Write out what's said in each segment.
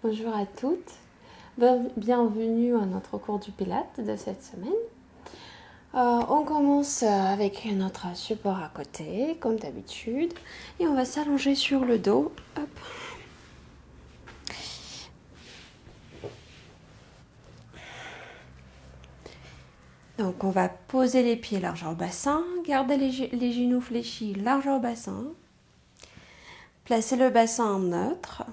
Bonjour à toutes, bienvenue à notre cours du Pilates de cette semaine. On commence avec notre support à côté, comme d'habitude, et on va s'allonger sur le dos. Hop. Donc on va poser les pieds largeur bassin, garder les genoux fléchis largeur bassin, placer le bassin en neutre.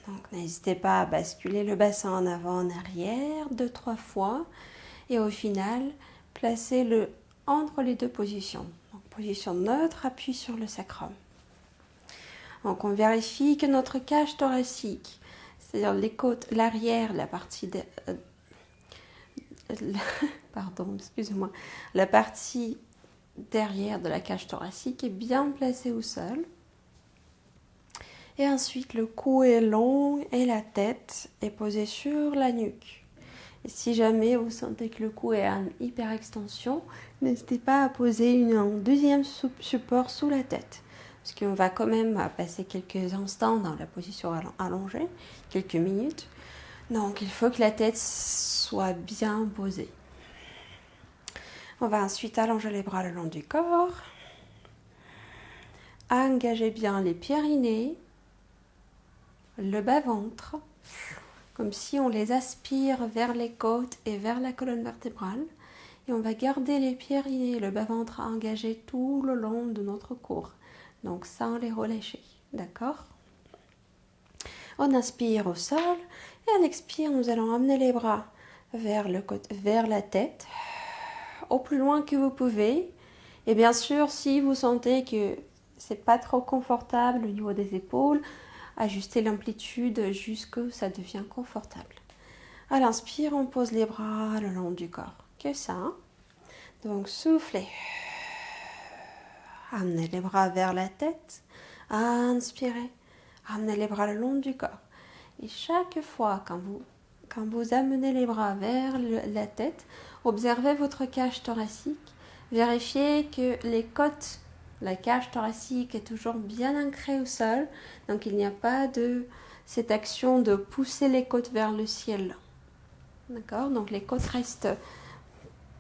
Donc n'hésitez pas à basculer le bassin en avant, en arrière, 2-3 fois. Et au final, placez-le entre les deux positions. Donc position neutre, appui sur le sacrum. Donc on vérifie que notre cage thoracique, c'est-à-dire les côtes, l'arrière, la partie la partie derrière de la cage thoracique est bien placée au sol. Et ensuite, le cou est long et la tête est posée sur la nuque. Et si jamais vous sentez que le cou est en hyperextension, n'hésitez pas à poser un deuxième support sous la tête. Parce qu'on va quand même passer quelques instants dans la position allongée, quelques minutes. Donc, il faut que la tête soit bien posée. On va ensuite allonger les bras le long du corps. Engagez bien les périnées, le bas-ventre, comme si on les aspire vers les côtes et vers la colonne vertébrale. Et on va garder les périnées et le bas-ventre engagés tout le long de notre cours. Donc sans les relâcher, d'accord? On inspire au sol et à l'expire, nous allons amener les bras vers la tête, au plus loin que vous pouvez. Et bien sûr, si vous sentez que c'est pas trop confortable au niveau des épaules, ajustez l'amplitude jusqu'à ça devient confortable. À l'inspire, on pose les bras le long du corps. Que ça. Donc, soufflez. Amenez les bras vers la tête. Inspirez. Amenez les bras le long du corps. Et chaque fois, quand vous amenez les bras vers la tête, observez votre cage thoracique. Vérifiez que les côtes, la cage thoracique est toujours bien ancrée au sol. Donc, il n'y a pas de cette action de pousser les côtes vers le ciel. D'accord? Donc, les côtes restent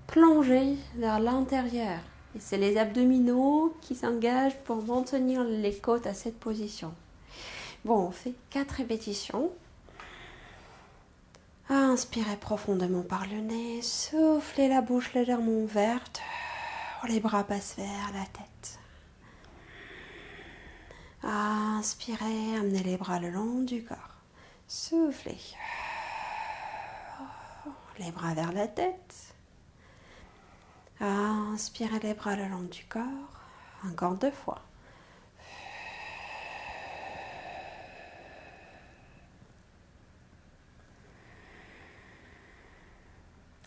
plongées vers l'intérieur. Et c'est les abdominaux qui s'engagent pour maintenir les côtes à cette position. Bon, on fait 4 répétitions. Inspirez profondément par le nez. Soufflez la bouche légèrement ouverte. Les bras passent vers la tête. Inspirez, amenez les bras le long du corps. Soufflez. Les bras vers la tête. Inspirez les bras le long du corps. Encore 2 fois.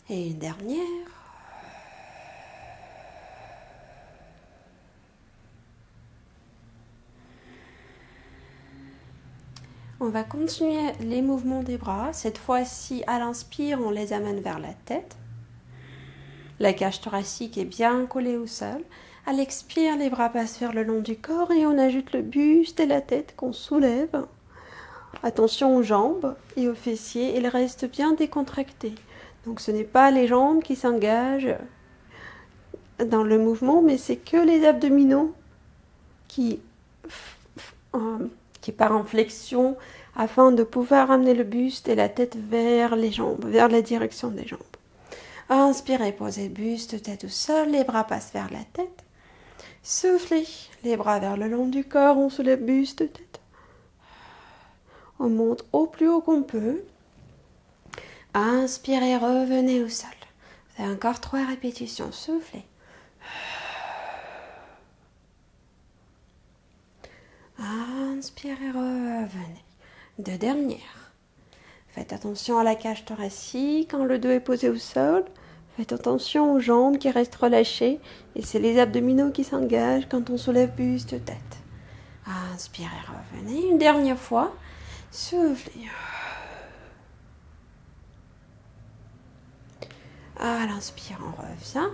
Et une dernière. On va continuer les mouvements des bras. Cette fois-ci, à l'inspire, on les amène vers la tête. La cage thoracique est bien collée au sol. À l'expire, les bras passent vers le long du corps et on ajoute le buste et la tête qu'on soulève. Attention aux jambes et aux fessiers, ils restent bien décontractés. Donc ce n'est pas les jambes qui s'engagent dans le mouvement, mais c'est que les abdominaux qui part en flexion afin de pouvoir amener le buste et la tête vers les jambes, vers la direction des jambes. Inspirez, posez le buste, tête au sol, les bras passent vers la tête. Soufflez, les bras vers le long du corps, on soulève buste, tête. On monte au plus haut qu'on peut. Inspirez, revenez au sol. Vous avez encore 3 répétitions, soufflez. Inspirez, revenez. 2 dernières. Faites attention à la cage thoracique quand le dos est posé au sol. Faites attention aux jambes qui restent relâchées. Et c'est les abdominaux qui s'engagent quand on soulève buste, tête. Inspirez, revenez. Une dernière fois. Soufflez. À l'inspire, on revient.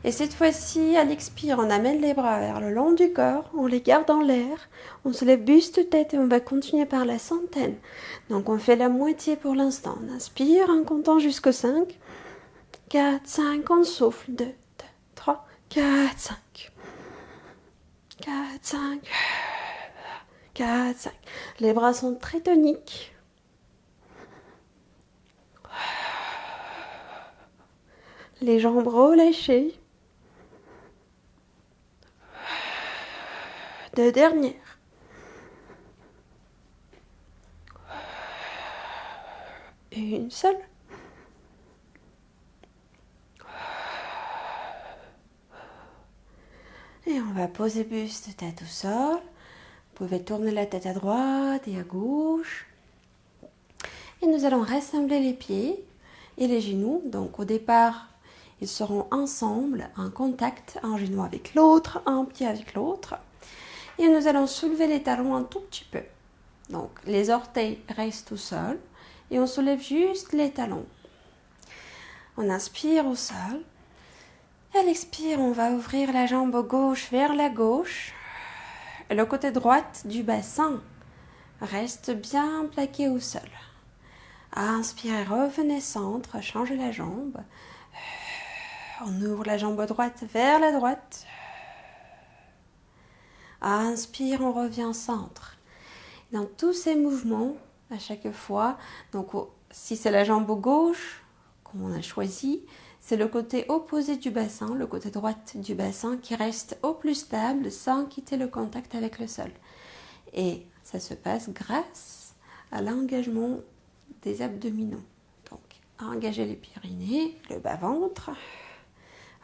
Et cette fois-ci, à l'expire, on amène les bras vers le long du corps, on les garde en l'air, on se lève buste tête et on va continuer par la centaine. Donc on fait la moitié pour l'instant. On inspire en comptant jusqu'au 5. 4, 5, on souffle. 2, 3, 4, 5. 4, 5. 4, 5. Les bras sont très toniques. Les jambes relâchées. 2 dernières. Une seule. Et on va poser buste tête au sol. Vous pouvez tourner la tête à droite et à gauche. Et nous allons rassembler les pieds et les genoux. Donc au départ, ils seront ensemble, en contact, un genou avec l'autre, un pied avec l'autre. Et nous allons soulever les talons un tout petit peu. Donc les orteils restent au sol et on soulève juste les talons. On inspire au sol. À l'expire, on va ouvrir la jambe gauche vers la gauche. Et le côté droit du bassin reste bien plaqué au sol. Inspirez, revenez centre, changez la jambe. On ouvre la jambe droite vers la droite. Inspire, on revient centre. Dans tous ces mouvements, à chaque fois, donc si c'est la jambe gauche qu'on a choisi, c'est le côté opposé du bassin, le côté droit du bassin qui reste au plus stable sans quitter le contact avec le sol. Et ça se passe grâce à l'engagement des abdominaux. Donc, engagez les pyrénées, le bas-ventre.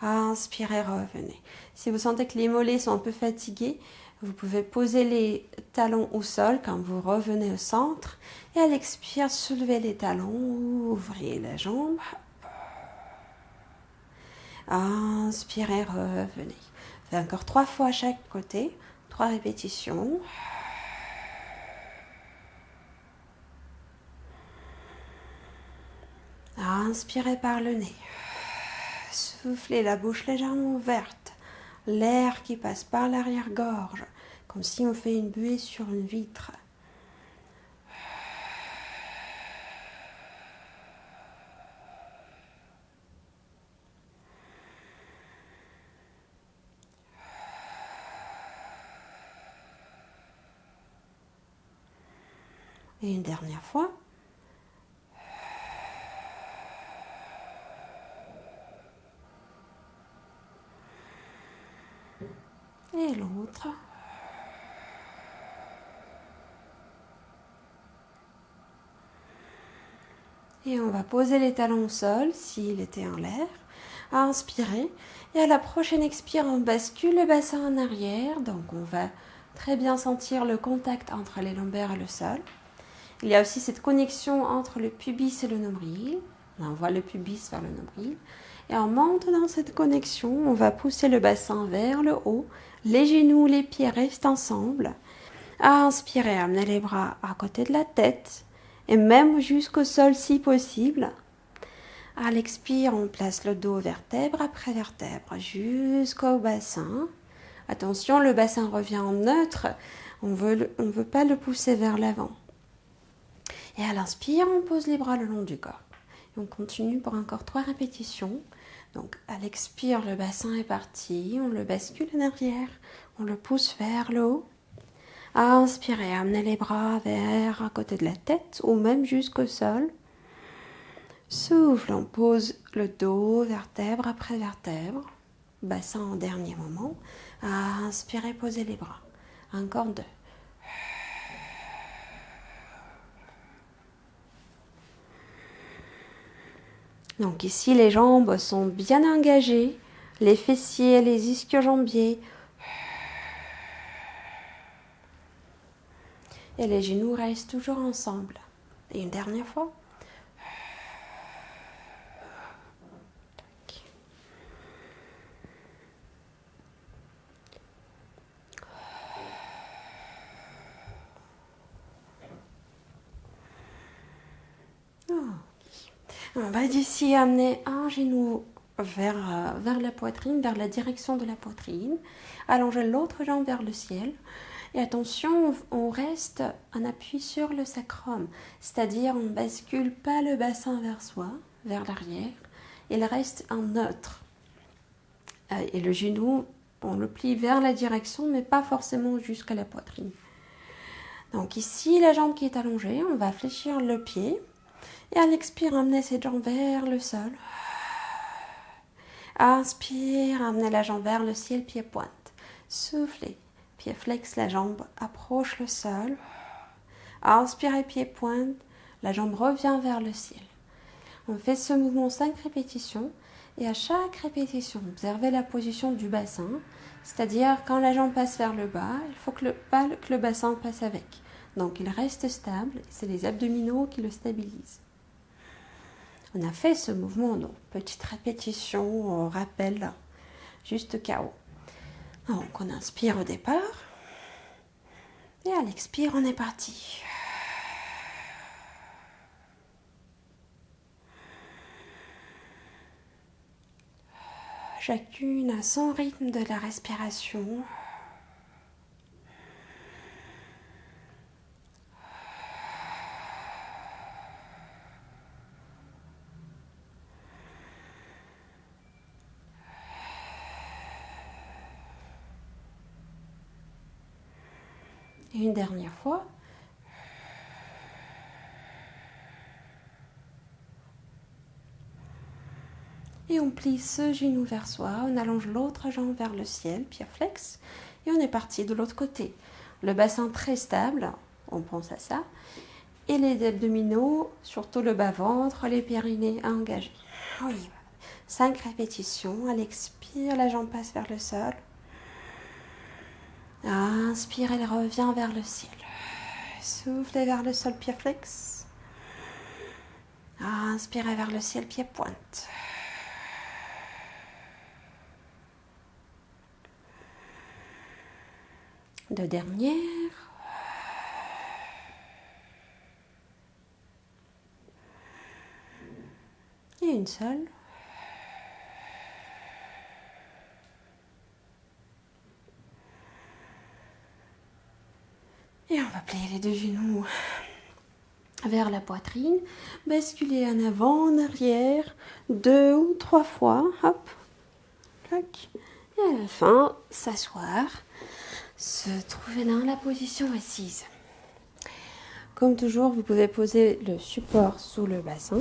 Inspirez, revenez. Si vous sentez que les mollets sont un peu fatigués, vous pouvez poser les talons au sol quand vous revenez au centre. Et à l'expire, soulevez les talons, ouvrez la jambe. Inspirez, revenez. Faites encore 3 fois à chaque côté, 3 répétitions. Inspirez par le nez. Soufflez la bouche légèrement ouverte. L'air qui passe par l'arrière-gorge, comme si on fait une buée sur une vitre. Et une dernière fois. Et l'autre. Et on va poser les talons au sol s'il était en l'air. Inspirer. Et à la prochaine expire, on bascule le bassin en arrière. Donc on va très bien sentir le contact entre les lombaires et le sol. Il y a aussi cette connexion entre le pubis et le nombril. On envoie le pubis vers le nombril. Et en maintenant cette connexion, on va pousser le bassin vers le haut. Les genoux, les pieds restent ensemble. Inspirez, amenez les bras à côté de la tête. Et même jusqu'au sol si possible. À l'expire, on place le dos vertèbre après vertèbre jusqu'au bassin. Attention, le bassin revient en neutre. On veut pas le pousser vers l'avant. Et à l'inspire, on pose les bras le long du corps. Et on continue pour encore 3 répétitions. Donc à l'expire, le bassin est parti. On le bascule en arrière. On le pousse vers le haut. Inspirez, amenez les bras vers à côté de la tête ou même jusqu'au sol. Souffle, on pose le dos, vertèbre après vertèbre. Bassin en dernier moment. Inspirez, posez les bras. Encore 2. Donc ici, les jambes sont bien engagées. Les fessiers, les ischio-jambiers. Et les genoux restent toujours ensemble. Et une dernière fois. On va d'ici amener un genou vers la poitrine, vers la direction de la poitrine. Allongez l'autre jambe vers le ciel. Et attention, on reste en appui sur le sacrum, c'est-à-dire on ne bascule pas le bassin vers soi, vers l'arrière. Il reste en neutre. Et le genou, on le plie vers la direction, mais pas forcément jusqu'à la poitrine. Donc ici, la jambe qui est allongée, on va fléchir le pied. Et à l'expire, amener cette jambe vers le sol. Inspire, amenez la jambe vers le ciel, pied pointe. Soufflez, pied flex, la jambe approche le sol. Inspirez, pied pointe, la jambe revient vers le ciel. On fait ce mouvement 5 répétitions et à chaque répétition, observez la position du bassin, c'est-à-dire quand la jambe passe vers le bas, il faut que le bassin passe avec. Donc il reste stable, c'est les abdominaux qui le stabilisent. On a fait ce mouvement, donc petite répétition, rappel, juste KO. Donc on inspire au départ et à l'expire on est parti. Chacune à son rythme de la respiration. Et une dernière fois. Et on plie ce genou vers soi, on allonge l'autre jambe vers le ciel, pied flex, et on est parti de l'autre côté. Le bassin très stable, on pense à ça, et les abdominaux, surtout le bas-ventre, les périnées engagés. Oui, 5 répétitions, à l'expire, la jambe passe vers le sol. Inspire, elle revient vers le ciel. Soufflez vers le sol, pied flex. Inspirez vers le ciel, pied pointe. Deux dernières. Et une seule. Et on va plier les deux genoux vers la poitrine, basculer en avant, en arrière, 2 ou 3 fois, hop, tac, et à la fin, s'asseoir, se trouver dans la position assise. Comme toujours, vous pouvez poser le support sous le bassin,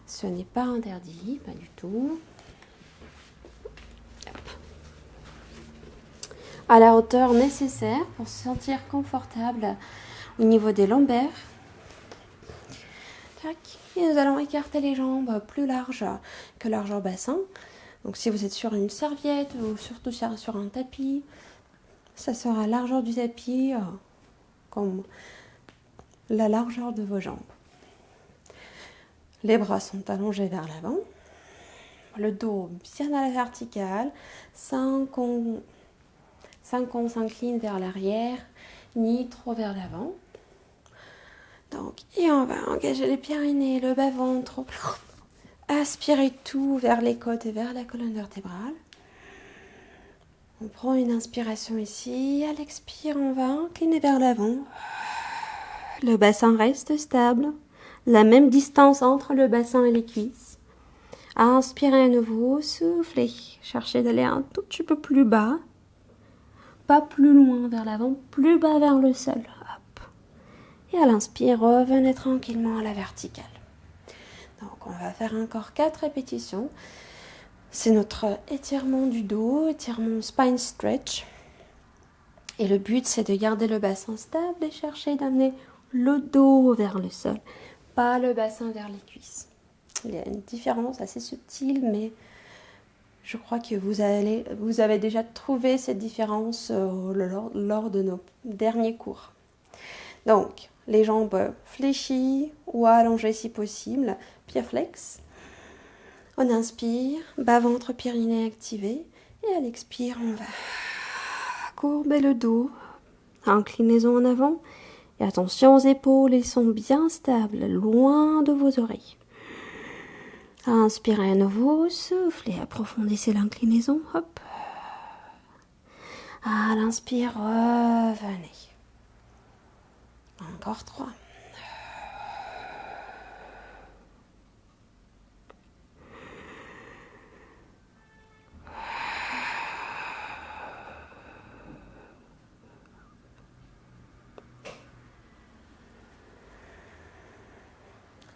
ce n'est pas interdit, pas du tout. À la hauteur nécessaire pour se sentir confortable au niveau des lombaires. Tac. Et nous allons écarter les jambes plus larges que largeur bassin. Donc si vous êtes sur une serviette ou surtout sur un tapis, ça sera largeur du tapis comme la largeur de vos jambes. Les bras sont allongés vers l'avant. Le dos bien à la verticale, sans qu'on s'incline vers l'arrière, ni trop vers l'avant. Donc, et on va engager les périnées, le bas-ventre. Aspirez tout vers les côtes et vers la colonne vertébrale. On prend une inspiration ici. À l'expire, on va incliner vers l'avant. Le bassin reste stable. La même distance entre le bassin et les cuisses. Inspirez à nouveau, soufflez. Cherchez d'aller un tout petit peu plus bas. Pas plus loin vers l'avant, plus bas vers le sol. Hop. Et à l'inspire, revenez tranquillement à la verticale. Donc on va faire encore 4 répétitions. C'est notre étirement du dos, étirement spine stretch. Et le but, c'est de garder le bassin stable et chercher d'amener le dos vers le sol, pas le bassin vers les cuisses. Il y a une différence assez subtile, mais je crois que vous avez déjà trouvé cette différence lors de nos derniers cours. Donc, les jambes fléchies ou allongées si possible, pied flex. On inspire, bas-ventre, périnée activé. Et à l'expire, on va courber le dos, inclinaison en avant. Et attention aux épaules, elles sont bien stables, loin de vos oreilles. Inspirez à nouveau, soufflez, approfondissez l'inclinaison, hop. À l'inspire, revenez. Encore 3.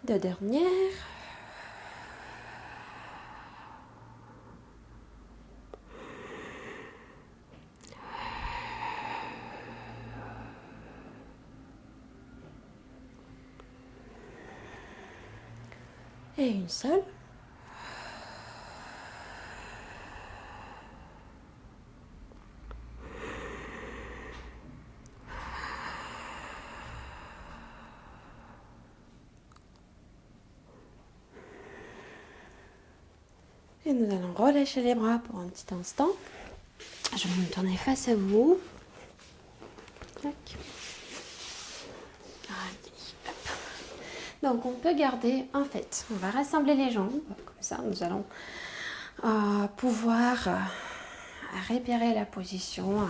Deux dernières. Et une seule. Et nous allons relâcher les bras pour un petit instant. Je vais me tourner face à vous. Tac. Donc on peut garder, en fait, on va rassembler les jambes, comme ça nous allons pouvoir repérer la position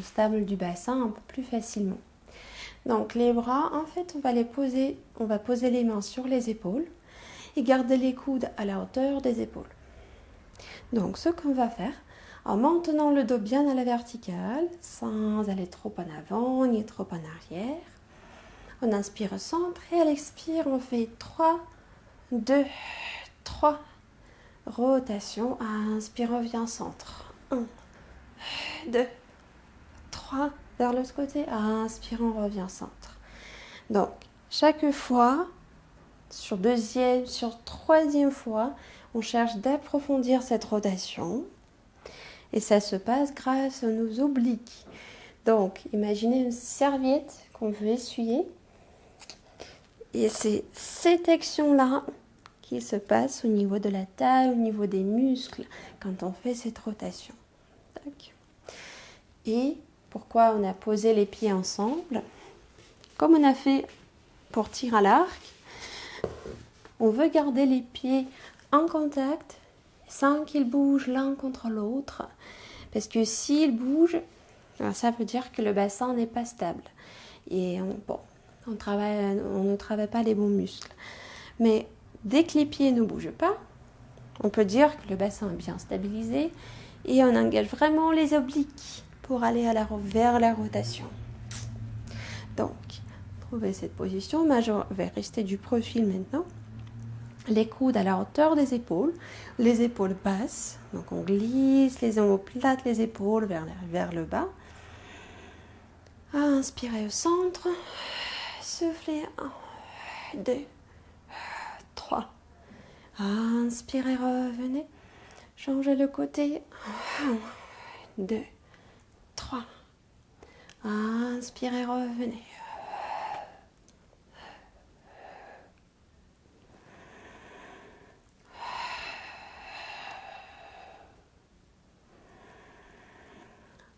stable du bassin un peu plus facilement. Donc les bras, en fait, on va poser les mains sur les épaules et garder les coudes à la hauteur des épaules. Donc ce qu'on va faire, en maintenant le dos bien à la verticale, sans aller trop en avant ni trop en arrière, on inspire au centre et à l'expire, on fait 3, 2, 3. Rotation. Inspire, revient au centre. 1, 2, 3. Vers l'autre côté. Inspire, on revient au centre. Donc, chaque fois, sur deuxième, sur troisième fois, on cherche d'approfondir cette rotation. Et ça se passe grâce à nos obliques. Donc, imaginez une serviette qu'on veut essuyer. Et c'est cette action-là qui se passe au niveau de la taille, au niveau des muscles, quand on fait cette rotation. Tac. Et pourquoi on a posé les pieds ensemble? Comme on a fait pour tir à l'arc, on veut garder les pieds en contact sans qu'ils bougent l'un contre l'autre. Parce que s'ils bougent, ça veut dire que le bassin n'est pas stable. Et on ne travaille pas les bons muscles. Mais dès que les pieds ne bougent pas, on peut dire que le bassin est bien stabilisé et on engage vraiment les obliques pour aller vers la rotation. Donc, trouvez cette position. Moi, je vais rester du profil maintenant. Les coudes à la hauteur des épaules, les épaules basses. Donc, on glisse les omoplates, les épaules vers le bas. Inspirez au centre. Soufflez. 1, 2, 3. Inspirez, revenez. Changez le côté. 1, 2, 3. Inspirez, revenez.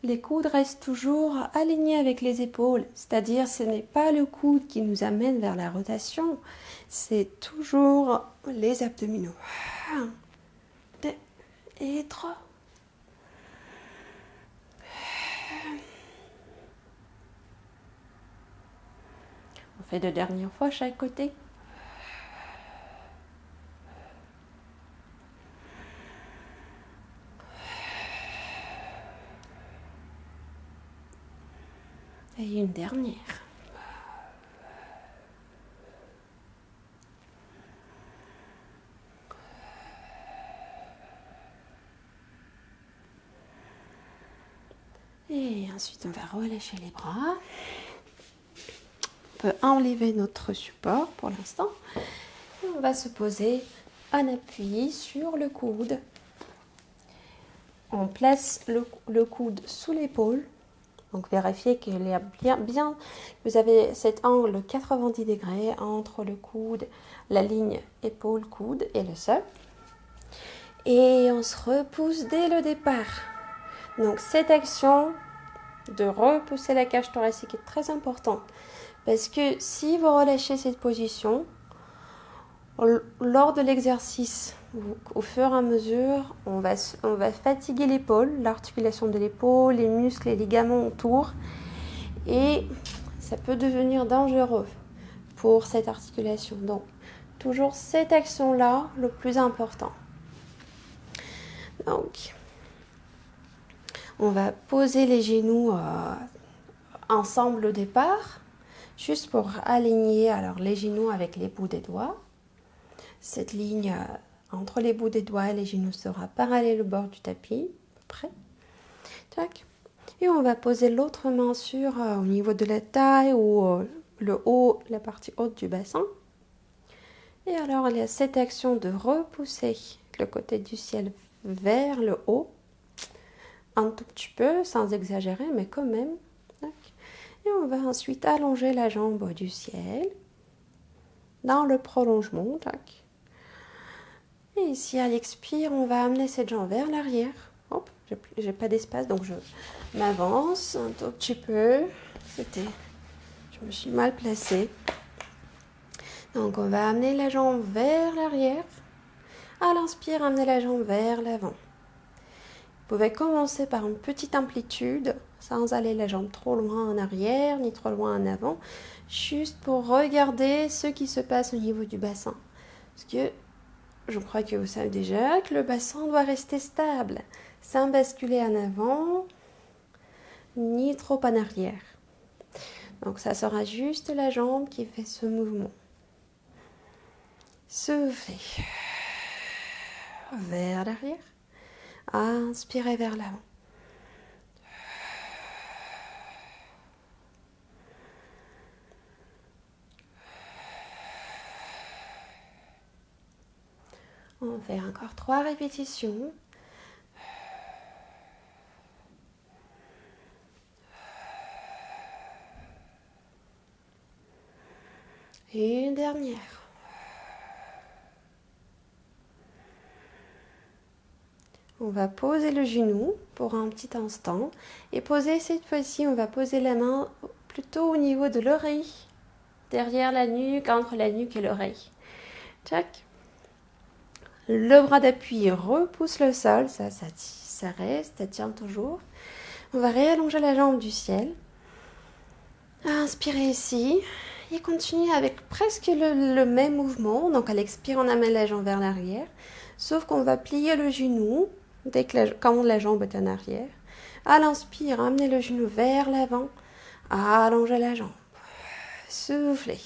Les coudes restent toujours alignés avec les épaules, c'est-à-dire ce n'est pas le coude qui nous amène vers la rotation, c'est toujours les abdominaux. 1, 2 et 3. On fait 2 dernières fois chaque côté. Et une dernière. Et ensuite, on va relâcher les bras. On peut enlever notre support pour l'instant. Et on va se poser en appui sur le coude. On place le coude sous l'épaule. Donc vérifiez qu'il y a bien, vous avez cet angle 90 degrés entre le coude, la ligne épaule-coude et le sol. Et on se repousse dès le départ. Donc cette action de repousser la cage thoracique est très importante. Parce que si vous relâchez cette position, Lors de l'exercice, au fur et à mesure, on va fatiguer l'épaule, l'articulation de l'épaule, les muscles, les ligaments autour. Et ça peut devenir dangereux pour cette articulation. Donc, toujours cette action-là, le plus important. Donc, on va poser les genoux ensemble au départ, juste pour aligner alors les genoux avec les bouts des doigts. Cette ligne entre les bouts des doigts et les genoux sera parallèle au bord du tapis, à peu près. Tac. Et on va poser l'autre main sur au niveau de la taille ou le haut, la partie haute du bassin. Et alors, il y a cette action de repousser le côté du ciel vers le haut, un tout petit peu, sans exagérer, mais quand même. Tac. Et on va ensuite allonger la jambe du ciel dans le prolongement. Tac. Et ici, à l'expire, on va amener cette jambe vers l'arrière. Hop, j'ai pas d'espace, donc je m'avance un tout petit peu. Je me suis mal placée. Donc, on va amener la jambe vers l'arrière. À l'inspire, amener la jambe vers l'avant. Vous pouvez commencer par une petite amplitude, sans aller la jambe trop loin en arrière, ni trop loin en avant, juste pour regarder ce qui se passe au niveau du bassin. Parce que je crois que vous savez déjà que le bassin doit rester stable, sans basculer en avant, ni trop en arrière. Donc ça sera juste la jambe qui fait ce mouvement. Soufflez vers l'arrière, inspirez vers l'avant. On va faire encore 3 répétitions. Et une dernière. On va poser le genou pour un petit instant. Et poser cette fois-ci, on va poser la main plutôt au niveau de l'oreille. Derrière la nuque, entre la nuque et l'oreille. Tac. Le bras d'appui repousse le sol, ça reste, ça tient toujours. On va réallonger la jambe du ciel. Inspirez ici et continuez avec presque le même mouvement. Donc à l'expire, on amène la jambe vers l'arrière, sauf qu'on va plier le genou quand la jambe est en arrière. À l'inspire, amenez le genou vers l'avant, allongez la jambe, soufflez.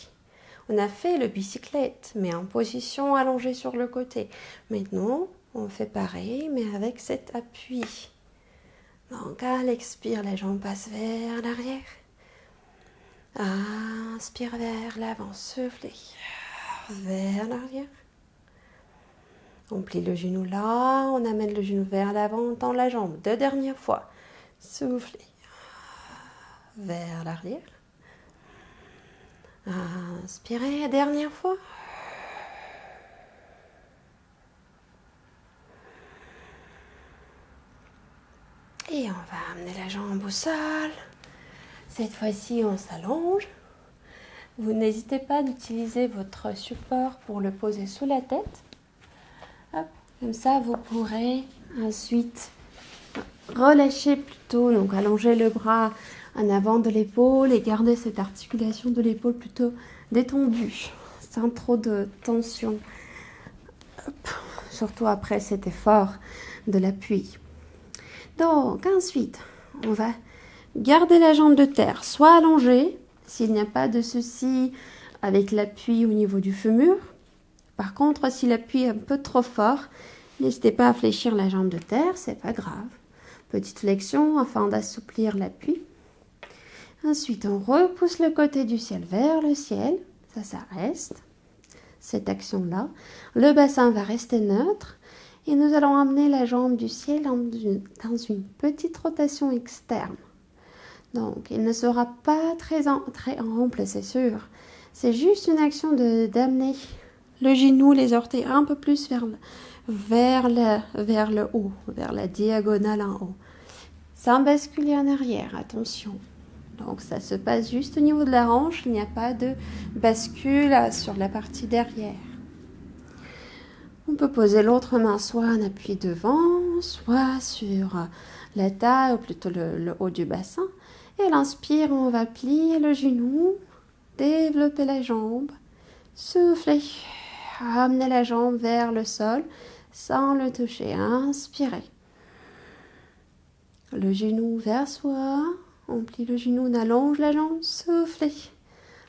On a fait le bicyclette, mais en position allongée sur le côté. Maintenant, on fait pareil, mais avec cet appui. Donc, à l'expire, la jambe passe vers l'arrière. Inspire vers l'avant, soufflez. Vers l'arrière. On plie le genou là, on amène le genou vers l'avant, on tend la jambe 2 dernières fois. Soufflez. Vers l'arrière. Inspirez, dernière fois. Et on va amener la jambe au sol. Cette fois-ci, on s'allonge. Vous n'hésitez pas d'utiliser votre support pour le poser sous la tête. Hop, comme ça, vous pourrez ensuite relâcher plutôt, donc allonger le bras en avant de l'épaule et garder cette articulation de l'épaule plutôt détendue, sans trop de tension. Hop. Surtout après cet effort de l'appui. Donc ensuite, on va garder la jambe de terre, soit allongée, s'il n'y a pas de souci avec l'appui au niveau du fémur. Par contre, si l'appui est un peu trop fort, n'hésitez pas à fléchir la jambe de terre, c'est pas grave. Petite flexion afin d'assouplir l'appui. Ensuite, on repousse le côté du ciel vers le ciel. Ça reste. Cette action-là. Le bassin va rester neutre. Et nous allons amener la jambe du ciel dans une petite rotation externe. Donc, il ne sera pas très ample, c'est sûr. C'est juste une action d'amener le genou, les orteils un peu plus vers le haut, vers la diagonale en haut. Sans basculer en arrière, attention. Donc ça se passe juste au niveau de la hanche, il n'y a pas de bascule sur la partie derrière. On peut poser l'autre main soit en appui devant, soit sur la taille ou plutôt le haut du bassin. Et à l'inspire, on va plier le genou, développer la jambe, souffler, ramener la jambe vers le sol sans le toucher. Inspirez. Le genou vers soi, on plie le genou, on allonge la jambe, soufflez.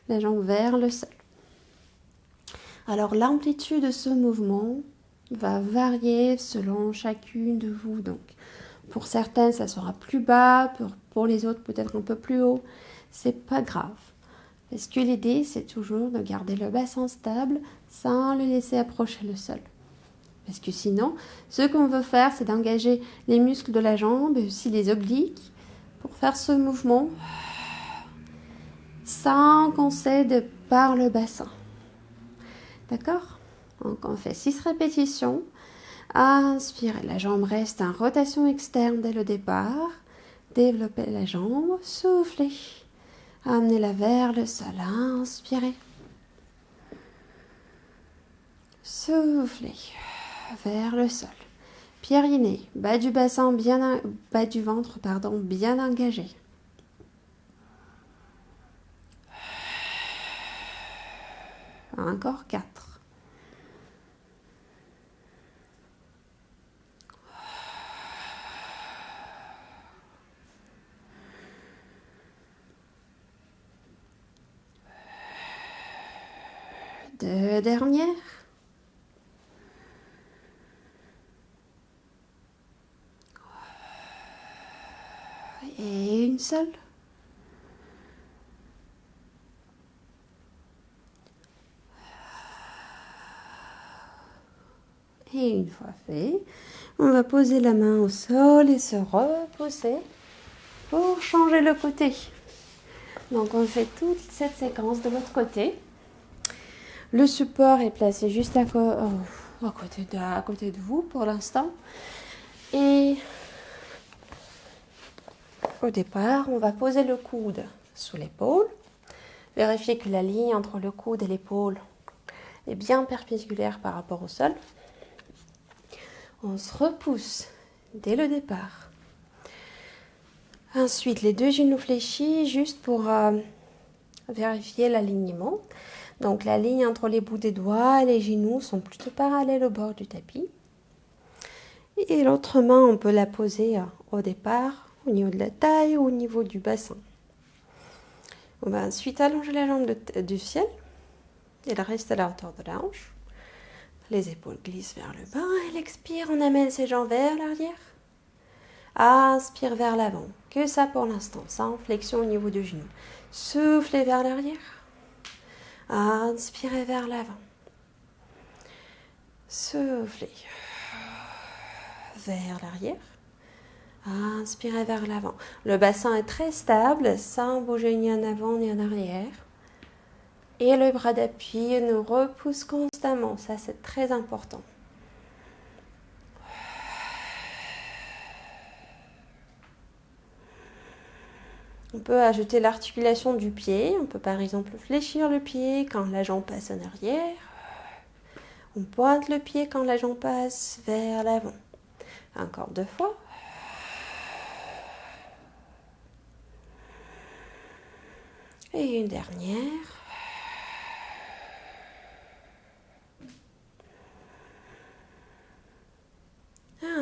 La jambe vers le sol. Alors l'amplitude de ce mouvement va varier selon chacune de vous. Donc pour certaines, ça sera plus bas, pour les autres peut-être un peu plus haut. C'est pas grave. Parce que l'idée, c'est toujours de garder le bassin stable sans le laisser approcher le sol. Parce que sinon, ce qu'on veut faire, c'est d'engager les muscles de la jambe et aussi les obliques pour faire ce mouvement sans qu'on cède par le bassin. D'accord? Donc on fait 6 répétitions. Inspirez, la jambe reste en rotation externe dès le départ. Développez la jambe, soufflez. Amenez-la vers le sol, inspirez. Soufflez vers le sol. Pyrénées, bas du bassin bas du ventre bien engagé. Encore 4. Deux dernières. Et une seule. Et une fois fait, on va poser la main au sol et se repousser pour changer le côté. Donc on fait toute cette séquence de l'autre côté. Le support est placé juste à côté de vous pour l'instant. Et au départ, on va poser le coude sous l'épaule. Vérifiez que la ligne entre le coude et l'épaule est bien perpendiculaire par rapport au sol. On se repousse dès le départ. Ensuite, les deux genoux fléchis juste pour vérifier l'alignement. Donc la ligne entre les bouts des doigts et les genoux sont plutôt parallèles au bord du tapis. Et l'autre main, on peut la poser au départ, au niveau de la taille ou au niveau du bassin. On va ensuite allonger la jambe du ciel. Elle reste à la hauteur de la hanche. Les épaules glissent vers le bas. Et l'expire, on amène ses jambes vers l'arrière. Inspire vers l'avant. Que ça pour l'instant, sans flexion au niveau du genou. Soufflez vers l'arrière. Inspirez vers l'avant. Soufflez vers l'arrière. Inspirez vers l'avant. Le bassin est très stable, sans bouger ni en avant ni en arrière. Et le bras d'appui nous repousse constamment. Ça, c'est très important. On peut ajouter l'articulation du pied. On peut par exemple fléchir le pied quand la jambe passe en arrière. On pointe le pied quand la jambe passe vers l'avant. Encore 2 fois. Et une dernière.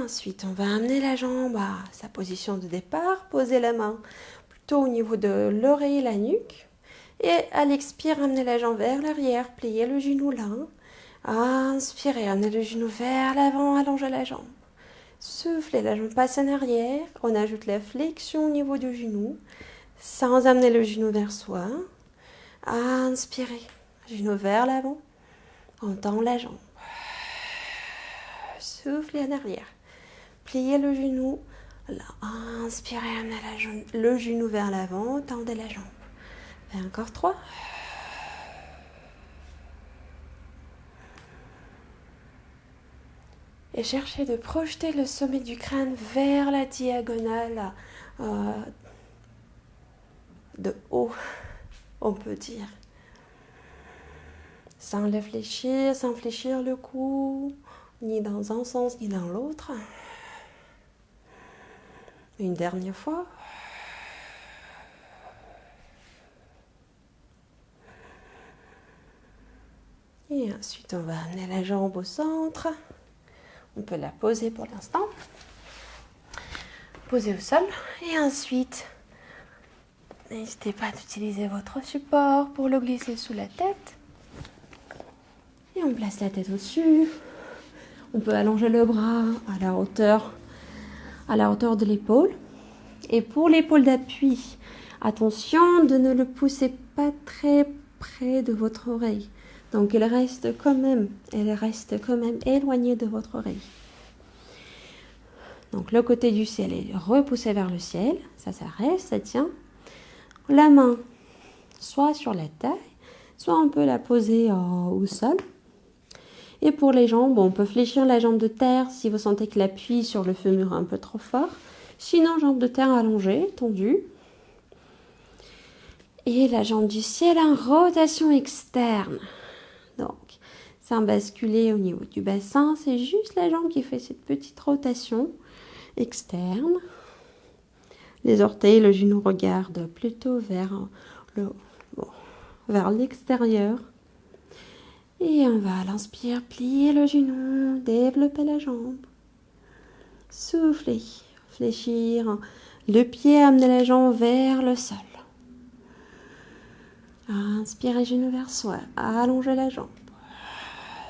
Ensuite, on va amener la jambe à sa position de départ. Poser la main plutôt au niveau de l'oreille et la nuque. Et à l'expire, amener la jambe vers l'arrière. Plier le genou là. Inspirez, amenez le genou vers l'avant, allongez la jambe. Soufflez, la jambe passe en arrière. On ajoute la flexion au niveau du genou, sans amener le genou vers soi. Inspirez, genou vers l'avant. On tend la jambe. Soufflez en arrière. Pliez le genou. Là, inspirez, amenez le genou vers l'avant, tendez la jambe. Et encore 3. Et cherchez de projeter le sommet du crâne vers la diagonale de haut, on peut dire. Sans fléchir le cou, ni dans un sens ni dans l'autre. Une dernière fois. Et ensuite, on va amener la jambe au centre. On peut la poser pour l'instant. Poser au sol. Et ensuite, n'hésitez pas d'utiliser votre support pour le glisser sous la tête. Et on place la tête au-dessus. On peut allonger le bras à la hauteur de l'épaule. Et pour l'épaule d'appui, attention de ne le pousser pas très près de votre oreille. Donc elle reste quand même éloignée de votre oreille. Donc le côté du ciel est repoussé vers le ciel, ça reste, ça tient. La main soit sur la taille, soit on peut la poser au sol. Et pour les jambes, on peut fléchir la jambe de terre si vous sentez que l'appui sur le fémur est un peu trop fort. Sinon, jambe de terre allongée, tendue. Et la jambe du ciel en rotation externe. Donc, sans basculer au niveau du bassin, c'est juste la jambe qui fait cette petite rotation externe. Les orteils, le genou regarde plutôt vers l'extérieur. Et on va à l'inspire, plier le genou, développer la jambe. Souffler, fléchir. Le pied, amener la jambe vers le sol. Inspirez, genou vers soi, allongez la jambe.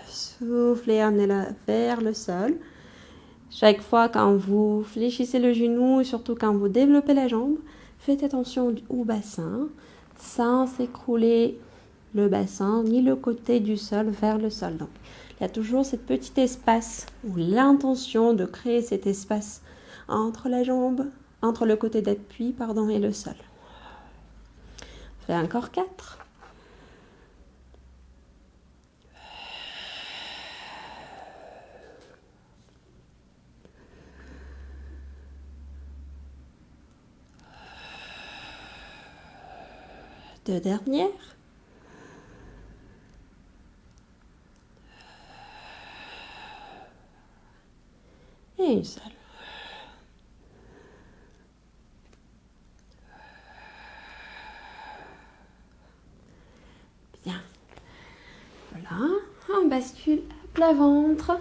Soufflez, amenez-la vers le sol. Chaque fois quand vous fléchissez le genou, et surtout quand vous développez la jambe, faites attention au bassin, sans s'écrouler le bassin, ni le côté du sol vers le sol. Donc, il y a toujours ce petit espace, ou l'intention de créer cet espace entre la jambe, entre le côté d'appui, et le sol. On fait encore 4. Deux dernières. Et une seule. Bien. Voilà. On bascule à plat ventre.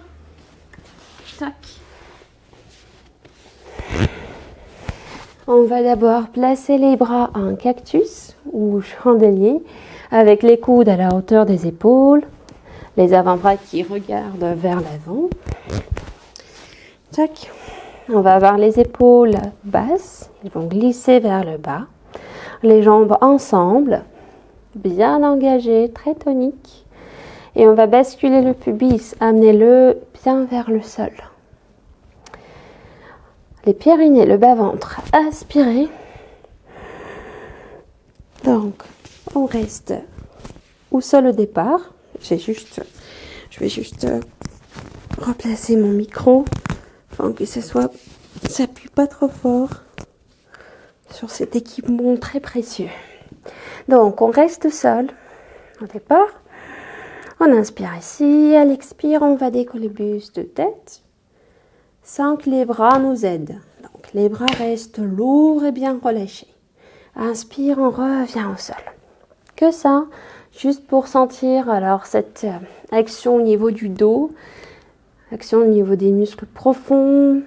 Tac. On va d'abord placer les bras en cactus ou chandelier avec les coudes à la hauteur des épaules, les avant-bras qui regardent vers l'avant. Tac. On va avoir les épaules basses, ils vont glisser vers le bas. Les jambes ensemble, bien engagées, très toniques. Et on va basculer le pubis, amener-le bien vers le sol. Les périnnées, le bas-ventre, aspirez. Donc, on reste au sol au départ. Je vais juste replacer mon micro afin que ça appuie pas trop fort sur cet équipement très précieux. Donc, on reste seul au départ. On inspire ici. À l'expire, on va décoller buste de tête sans que les bras nous aident. Donc, les bras restent lourds et bien relâchés. Inspire, on revient au sol. Que ça, juste pour sentir alors cette action au niveau du dos, action au niveau des muscles profonds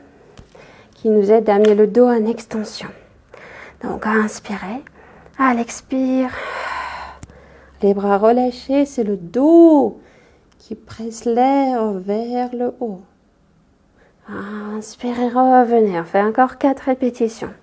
qui nous aide à amener le dos en extension. Donc, inspirez. À l'expire, les bras relâchés, c'est le dos qui presse l'air vers le haut. Inspirez, revenez. On fait encore 4 répétitions.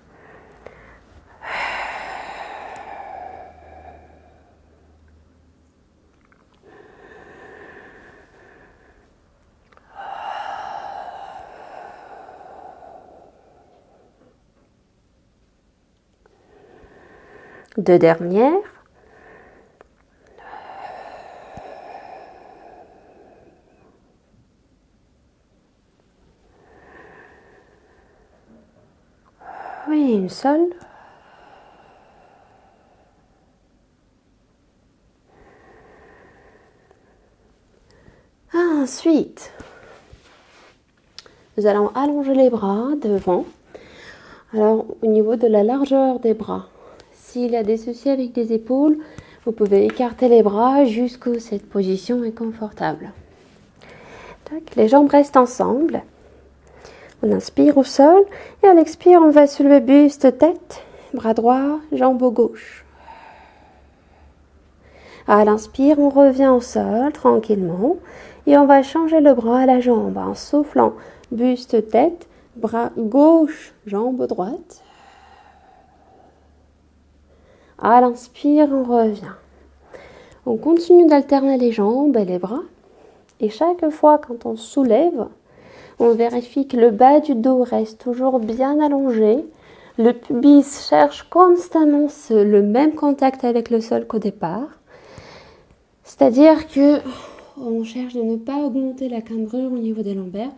Deux dernières. Oui, une seule. Ensuite, Nous allons allonger les bras devant. Alors, au niveau de la largeur des bras, s'il y a des soucis avec les épaules, vous pouvez écarter les bras jusqu'où cette position est confortable. Tac, les jambes restent ensemble. On inspire au sol et à l'expire, on va soulever buste, tête, bras droit, jambe gauche. À l'inspire, on revient au sol tranquillement et on va changer le bras à la jambe en soufflant buste, tête, bras gauche, jambe droite. À l'inspire, on revient. On continue d'alterner les jambes et les bras. Et chaque fois quand on soulève, on vérifie que le bas du dos reste toujours bien allongé. Le pubis cherche constamment le même contact avec le sol qu'au départ. C'est-à-dire que on cherche de ne pas augmenter la cambrure au niveau des lombaires.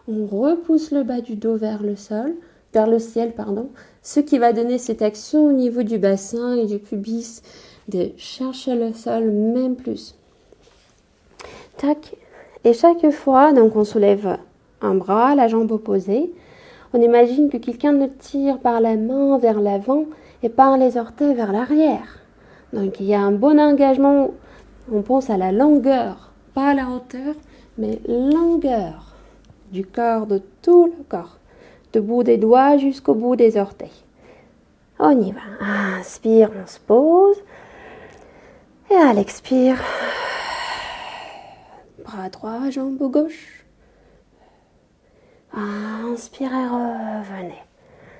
On repousse le bas du dos vers le sol, vers le ciel, pardon, ce qui va donner cette action au niveau du bassin et du pubis de chercher le sol même plus. Tac. Et chaque fois, donc on soulève un bras, la jambe opposée. On imagine que quelqu'un nous tire par la main vers l'avant et par les orteils vers l'arrière. Donc il y a un bon engagement. On pense à la longueur, pas à la hauteur, mais longueur du corps, de tout le corps, du bout des doigts jusqu'au bout des orteils. On y va. Inspire, on se pose. Et à l'expire, bras droit, jambe gauche. Inspirez, revenez.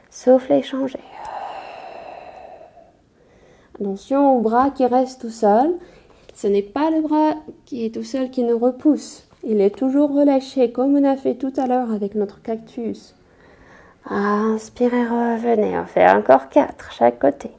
Soufflez, changez. Attention au bras qui reste tout seul. Ce n'est pas le bras qui est tout seul qui nous repousse. Il est toujours relâché comme on a fait tout à l'heure avec notre cactus. Inspirez, revenez. On fait encore 4 chaque côté.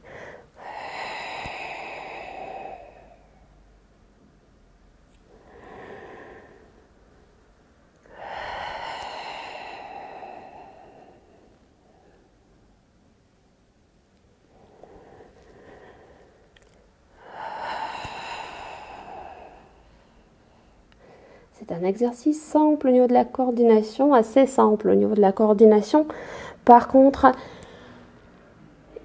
C'est un exercice simple au niveau de la coordination, assez simple au niveau de la coordination. Par contre,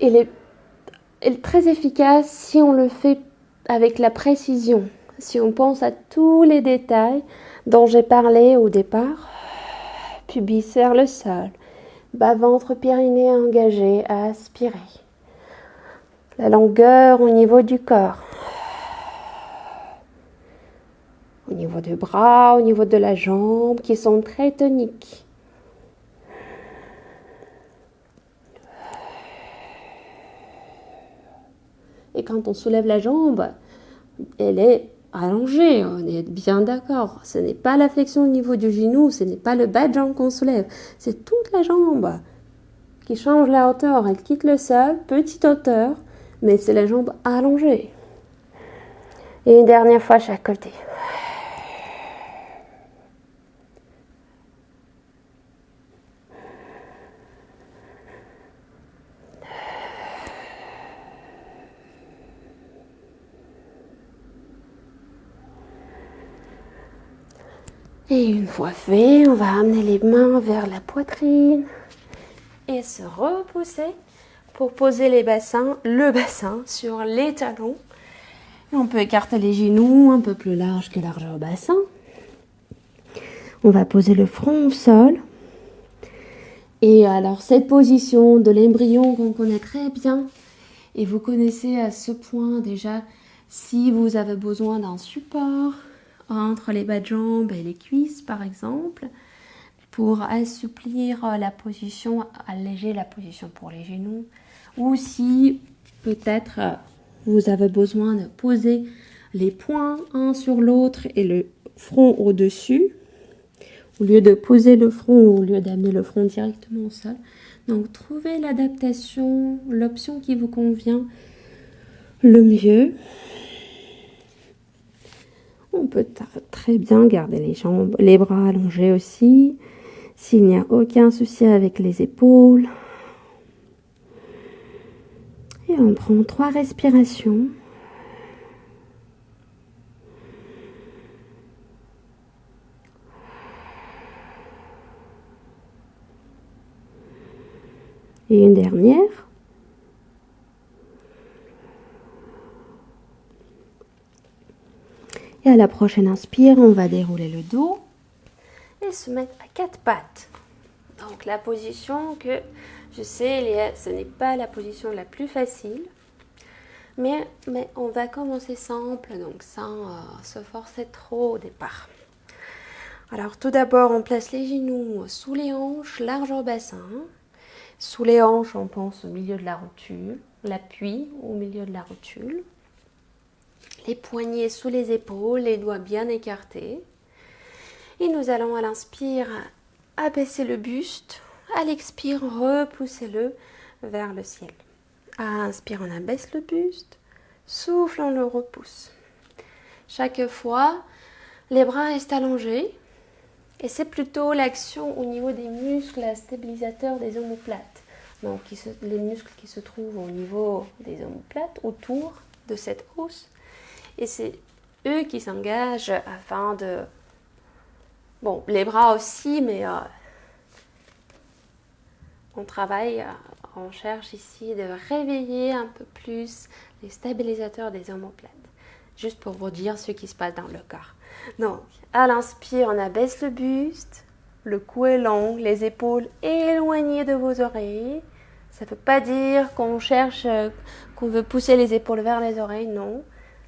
il est très efficace si on le fait avec la précision, si on pense à tous les détails dont j'ai parlé au départ. Pubis vers le sol, bas-ventre, périnée engagé, à aspirer. La longueur au niveau du corps. Au niveau des bras, au niveau de la jambe, qui sont très toniques. Et quand on soulève la jambe, elle est allongée, on est bien d'accord. Ce n'est pas la flexion au niveau du genou, ce n'est pas le bas de jambe qu'on soulève, c'est toute la jambe qui change la hauteur. Elle quitte le sol, petite hauteur, mais c'est la jambe allongée. Et une dernière fois chaque côté. Et une fois fait, on va amener les mains vers la poitrine et se repousser pour poser le bassin sur les talons. Et on peut écarter les genoux un peu plus large que largeur bassin. On va poser le front au sol. Et alors cette position de l'embryon qu'on connaît très bien, et vous connaissez à ce point déjà si vous avez besoin d'un support entre les bas de jambes et les cuisses par exemple, pour assouplir la position, alléger la position pour les genoux, ou si peut-être vous avez besoin de poser les poings un sur l'autre et le front au-dessus, au lieu de poser le front, au lieu d'amener le front directement au sol. Donc trouvez l'adaptation, l'option qui vous convient le mieux. On peut très bien garder les jambes, les bras allongés aussi, s'il n'y a aucun souci avec les épaules. Et on prend 3 respirations. Et une dernière. Et à la prochaine inspire, on va dérouler le dos et se mettre à quatre pattes. Donc la position que je sais, ce n'est pas la position la plus facile, mais on va commencer simple, donc sans se forcer trop au départ. Alors tout d'abord, on place les genoux sous les hanches, large au bassin. Sous les hanches, on pense au milieu de la rotule, l'appui au milieu de la rotule. Les poignets sous les épaules, les doigts bien écartés. Et nous allons à l'inspire abaisser le buste, à l'expire repoussez-le vers le ciel. À l'inspire, on abaisse le buste, souffle, on le repousse. Chaque fois, les bras restent allongés et c'est plutôt l'action au niveau des muscles stabilisateurs des omoplates. Donc les muscles qui se trouvent au niveau des omoplates, autour de cette hausse. Et c'est eux qui s'engagent afin de... Bon, les bras aussi, mais on travaille, on cherche ici de réveiller un peu plus les stabilisateurs des omoplates. Juste pour vous dire ce qui se passe dans le corps. Donc, à l'inspire, on abaisse le buste, le cou est long, les épaules éloignées de vos oreilles. Ça ne veut pas dire qu'on cherche, qu'on veut pousser les épaules vers les oreilles, non.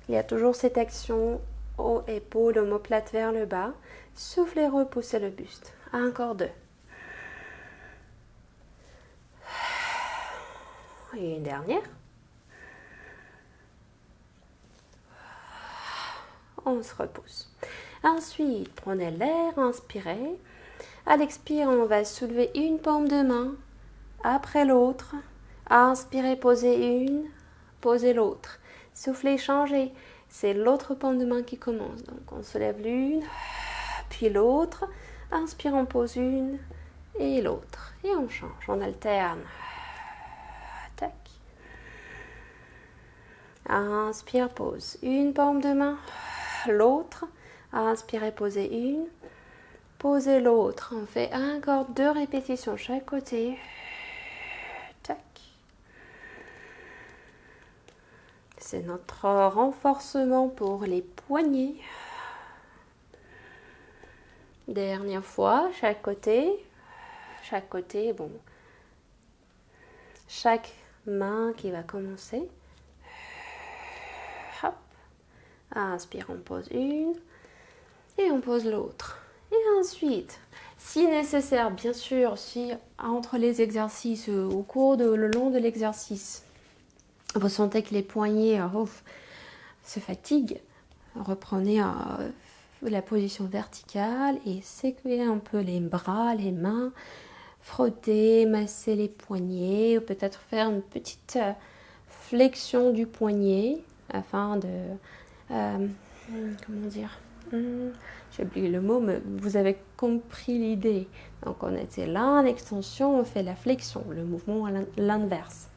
Il y a toujours cette action haut, épaules, omoplate vers le bas. Soufflez, repoussez le buste. Encore deux. Et une dernière. On se repousse. Ensuite, prenez l'air, inspirez. À l'expire, on va soulever une paume de main après l'autre. Inspirez, posez une, posez l'autre. Soufflez, changez. C'est l'autre paume de main qui commence. Donc, on soulève l'une, puis l'autre. Inspire, on pose une et l'autre. Et on change, on alterne. Tac. Inspire, pose une paume de main, l'autre. Inspirez, posez une, posez l'autre. On fait encore 2 répétitions chaque côté. Tac. C'est notre renforcement pour les poignets. Dernière fois, chaque côté. Chaque côté, bon. Chaque main qui va commencer. Hop. Inspire, on pose une. Et on pose l'autre. Et ensuite, si nécessaire, bien sûr, si entre les exercices, au cours le long de l'exercice, vous sentez que les poignets se fatiguent, reprenez la position verticale et secouez un peu les bras, les mains, frottez, massez les poignets, ou peut-être faire une petite flexion du poignet afin de... comment dire, j'ai oublié le mot, mais vous avez compris l'idée. Donc on était là en extension, on fait la flexion, le mouvement à l'inverse.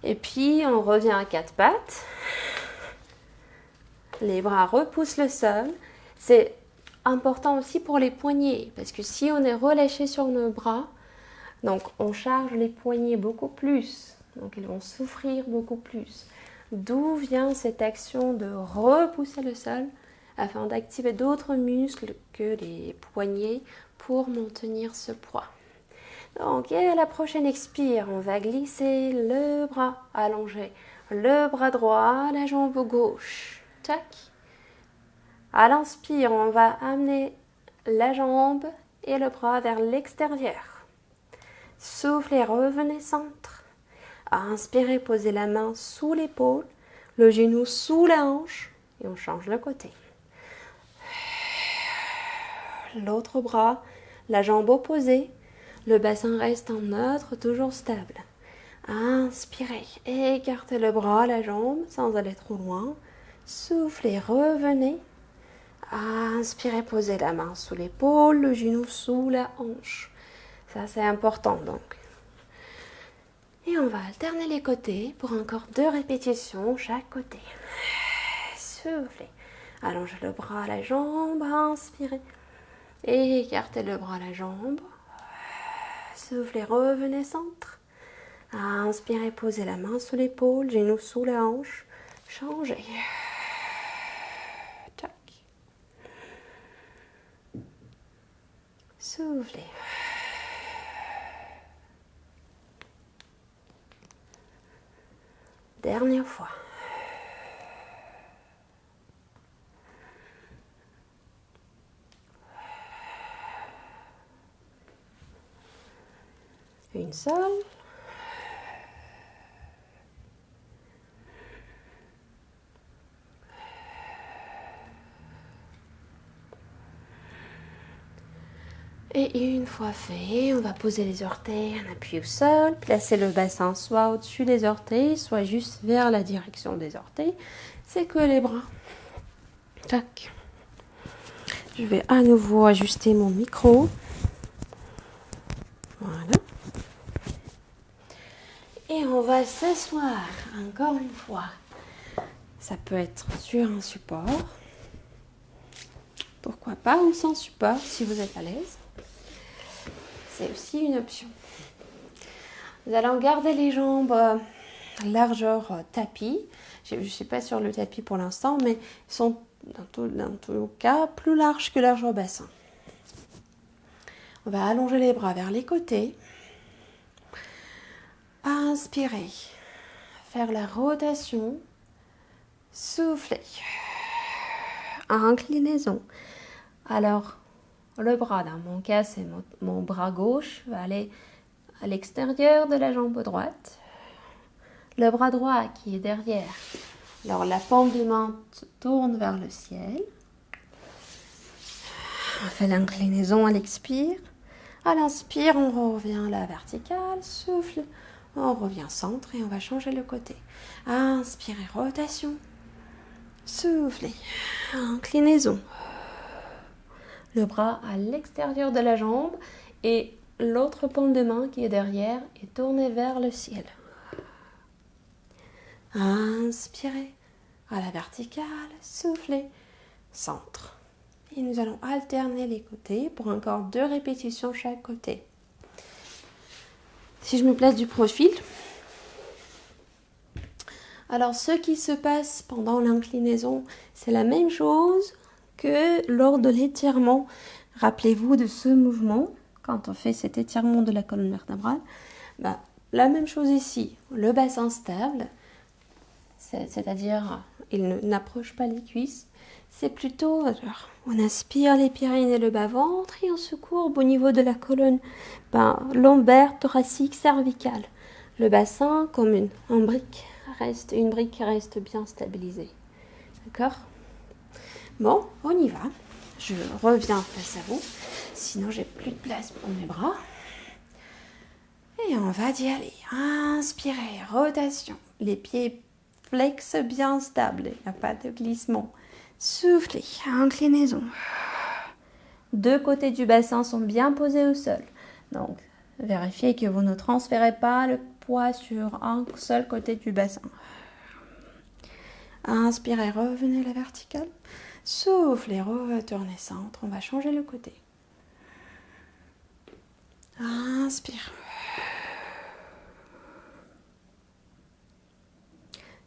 Et puis on revient à quatre pattes. Les bras repoussent le sol. C'est important aussi pour les poignets, parce que si on est relâché sur nos bras, donc on charge les poignets beaucoup plus. Donc ils vont souffrir beaucoup plus. D'où vient cette action de repousser le sol afin d'activer d'autres muscles que les poignets pour maintenir ce poids. Donc, et à la prochaine expire, on va glisser le bras allongé, le bras droit, la jambe gauche. Tac. À l'inspire, on va amener la jambe et le bras vers l'extérieur. Soufflez, revenez centre. Inspirez, posez la main sous l'épaule, le genou sous la hanche et on change le côté. L'autre bras, la jambe opposée, le bassin reste en neutre, toujours stable. Inspirez, écartez le bras, la jambe sans aller trop loin. Soufflez, revenez. Inspirez, posez la main sous l'épaule, le genou sous la hanche. Ça, c'est important donc. Et on va alterner les côtés pour encore 2 répétitions chaque côté. Soufflez. Allongez le bras, la jambe, inspirez. Et écartez le bras, la jambe. Soufflez, revenez centre. Inspirez, posez la main sous l'épaule, genou sous la hanche. Changez. Tac. Soufflez. Dernière fois. Une seule. Et une fois fait, on va poser les orteils en appui au sol, placer le bassin soit au-dessus des orteils, soit juste vers la direction des orteils. C'est que les bras. Tac. Je vais à nouveau ajuster mon micro. Voilà. Et on va s'asseoir encore une fois. Ça peut être sur un support. Pourquoi pas, ou sans support si vous êtes à l'aise. C'est aussi une option. Nous allons garder les jambes largeur tapis. Je ne suis pas sur le tapis pour l'instant, mais ils sont dans tout cas plus larges que largeur bassin. On va allonger les bras vers les côtés. Inspirez. Faire la rotation. Soufflez. Inclinaison. Alors, le bras, dans mon cas, c'est mon bras gauche, va aller à l'extérieur de la jambe droite. Le bras droit qui est derrière. Alors, la paume de main tourne vers le ciel. On fait l'inclinaison à l'expire. À l'inspire, on revient à la verticale. Souffle. On revient centre et on va changer le côté. Inspirez, rotation. Soufflez. Inclinaison. Le bras à l'extérieur de la jambe et l'autre paume de main qui est derrière est tournée vers le ciel. Inspirez à la verticale, soufflez, centre. Et nous allons alterner les côtés pour encore 2 répétitions chaque côté. Si je me place du profil, alors ce qui se passe pendant l'inclinaison, c'est la même chose que lors de l'étirement. Rappelez-vous de ce mouvement, quand on fait cet étirement de la colonne vertébrale. La même chose ici, le bassin stable, c'est-à-dire il n'approche pas les cuisses. C'est plutôt, on inspire les pyrénées et le bas-ventre et on se courbe au niveau de la colonne lombaire, thoracique, cervicale. Le bassin comme une brique reste bien stabilisée. D'accord ? Bon, on y va. Je reviens face à vous. Sinon, j'ai plus de place pour mes bras. Et on va y aller. Inspirez, rotation. Les pieds flex bien stables. Il n'y a pas de glissement. Soufflez, inclinaison. 2 côtés du bassin sont bien posés au sol. Donc, vérifiez que vous ne transférez pas le poids sur un seul côté du bassin. Inspirez, revenez à la verticale. Soufflez, retournez centre. On va changer le côté. Inspire.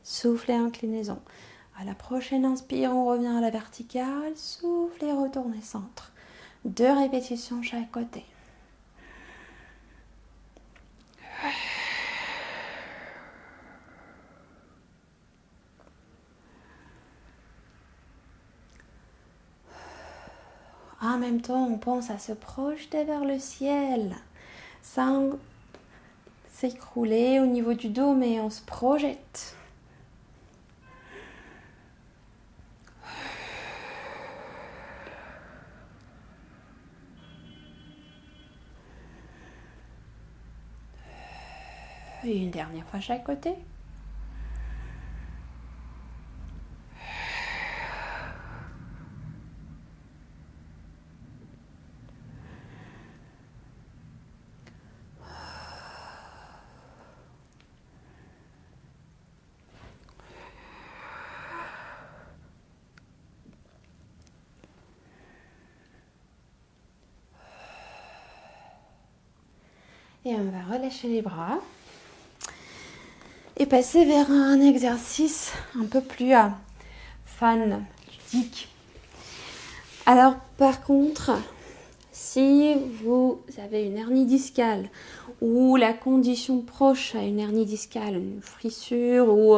Soufflez, inclinaison. À la prochaine inspire, on revient à la verticale. Soufflez, retournez centre. 2 répétitions chaque côté. En même temps, on pense à se projeter vers le ciel, sans s'écrouler au niveau du dos, mais on se projette. Et une dernière fois chaque côté. Et on va relâcher les bras. Et passer vers un exercice un peu plus fun, ludique. Alors par contre, si vous avez une hernie discale ou la condition proche à une hernie discale, une fissure ou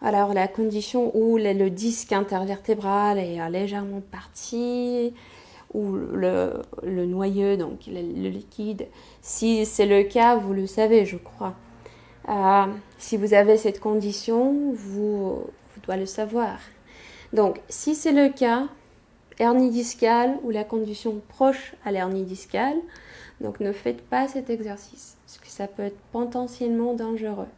alors la condition où le disque intervertébral est légèrement parti ou le noyau, donc le liquide, si c'est le cas, vous le savez, je crois. Si vous avez cette condition, vous devez le savoir. Donc, si c'est le cas, hernie discale ou la condition proche à l'hernie discale, donc ne faites pas cet exercice, parce que ça peut être potentiellement dangereux.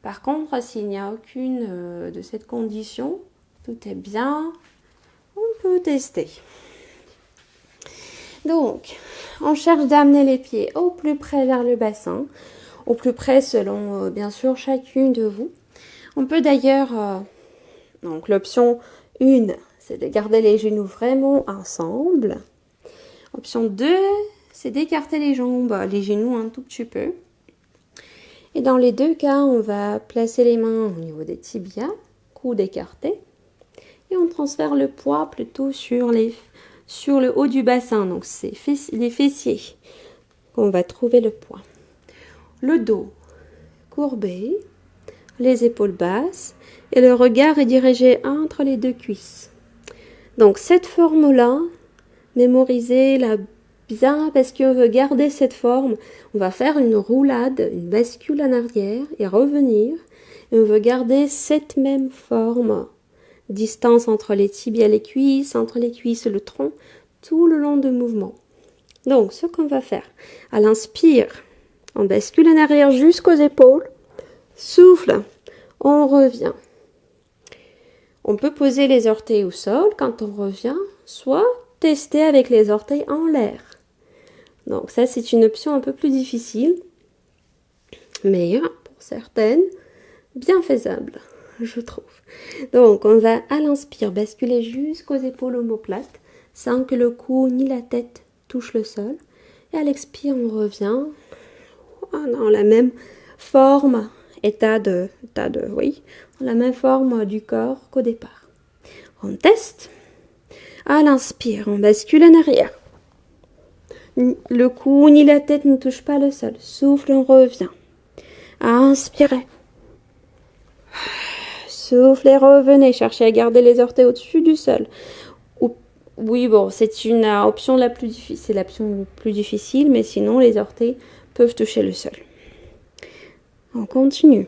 Par contre, s'il n'y a aucune de cette condition, tout est bien, on peut tester. Donc, on cherche d'amener les pieds au plus près vers le bassin, au plus près selon bien sûr chacune de vous. On peut d'ailleurs, donc l'option 1, c'est de garder les genoux vraiment ensemble. Option 2, c'est d'écarter les jambes, les genoux un tout petit peu. Et dans les deux cas, on va placer les mains au niveau des tibias, coudes écartés. Et on transfère le poids plutôt sur le haut du bassin, donc c'est les fessiers qu'on va trouver le poids. Le dos courbé, les épaules basses et le regard est dirigé entre les deux cuisses. Donc cette forme-là, mémorisez-la bien parce qu'on veut garder cette forme. On va faire une roulade, une bascule en arrière et revenir. Et on veut garder cette même forme. Distance entre les tibias et les cuisses, entre les cuisses et le tronc, tout le long du mouvement. Donc, ce qu'on va faire, à l'inspire, on bascule en arrière jusqu'aux épaules, souffle, on revient. On peut poser les orteils au sol quand on revient, soit tester avec les orteils en l'air. Donc ça, c'est une option un peu plus difficile, mais pour certaines, bien faisable, je trouve. Donc, on va à l'inspire basculer jusqu'aux épaules omoplates, sans que le cou ni la tête touchent le sol. Et à l'expire, on revient dans la même forme, la même forme du corps qu'au départ. On teste. À l'inspire, on bascule en arrière. Le cou ni la tête ne touchent pas le sol. Souffle, on revient. Inspirez. Soufflez, revenez. Cherchez à garder les orteils au-dessus du sol. Oui, bon, c'est une option la plus difficile. C'est l'option la plus difficile, mais sinon, les orteils peuvent toucher le sol. On continue.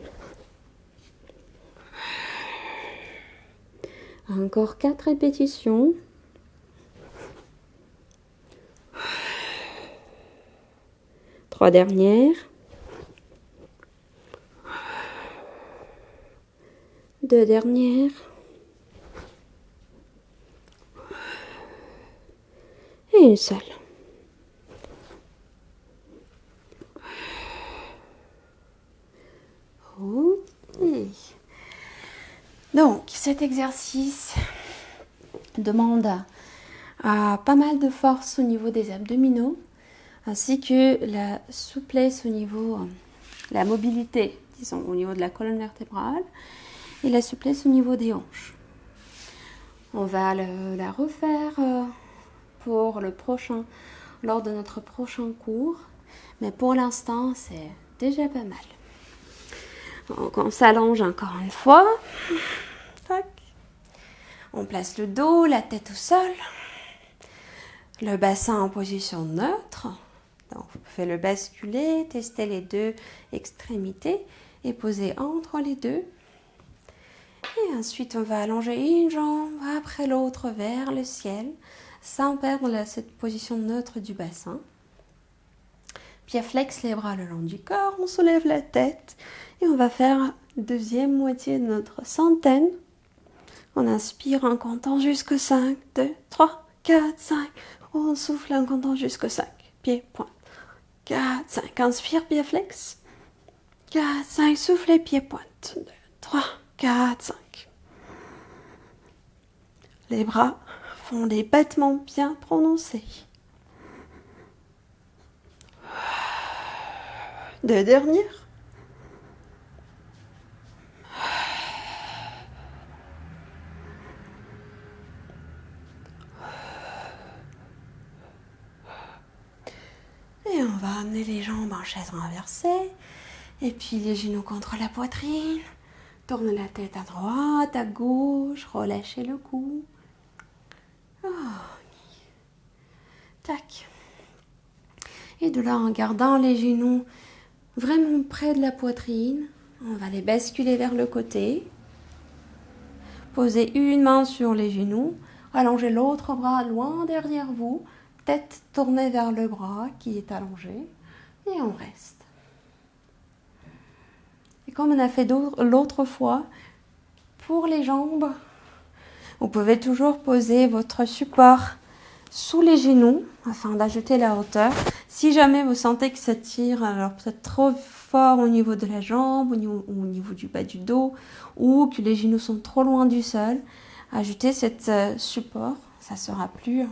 Encore 4 répétitions. Trois dernières. 2 dernières. Et une seule. Ok. Donc, cet exercice demande pas mal de force au niveau des abdominaux, ainsi que la souplesse au niveau, la mobilité, disons, au niveau de la colonne vertébrale, et la souplesse au niveau des hanches. On va la refaire lors de notre prochain cours, mais pour l'instant, c'est déjà pas mal. Donc, on s'allonge encore une fois. Tac. On place le dos, la tête au sol. Le bassin en position neutre. Donc, vous pouvez le basculer, tester les deux extrémités et poser entre les deux. Et ensuite, on va allonger une jambe après l'autre vers le ciel, sans perdre cette position neutre du bassin. Puis, on flexe les bras le long du corps, on soulève la tête et on va faire deuxième moitié de notre centaine. On inspire en comptant jusqu'à 5, 2, 3, 4, 5. On souffle en comptant jusqu'à 5. Pied, pointe. 4, 5. Inspire, pied flex. 4, 5. Soufflez, pied, pointe. 2, 3, 4, 5. Les bras font des battements bien prononcés. 2 dernières. Et on va amener les jambes en chaise renversée. Et puis les genoux contre la poitrine. Tournez la tête à droite, à gauche. Relâchez le cou. Oh. Tac. Et de là, en gardant les genoux vraiment près de la poitrine, on va les basculer vers le côté. Posez une main sur les genoux. Allongez l'autre bras loin derrière vous. Tête tournée vers le bras qui est allongé. Et on reste. Et comme on a fait l'autre fois, pour les jambes, vous pouvez toujours poser votre support sous les genoux afin d'ajouter la hauteur. Si jamais vous sentez que ça tire, alors peut-être trop fort au niveau de la jambe, au niveau du bas du dos, ou que les genoux sont trop loin du sol, ajoutez cet support. Ça sera plus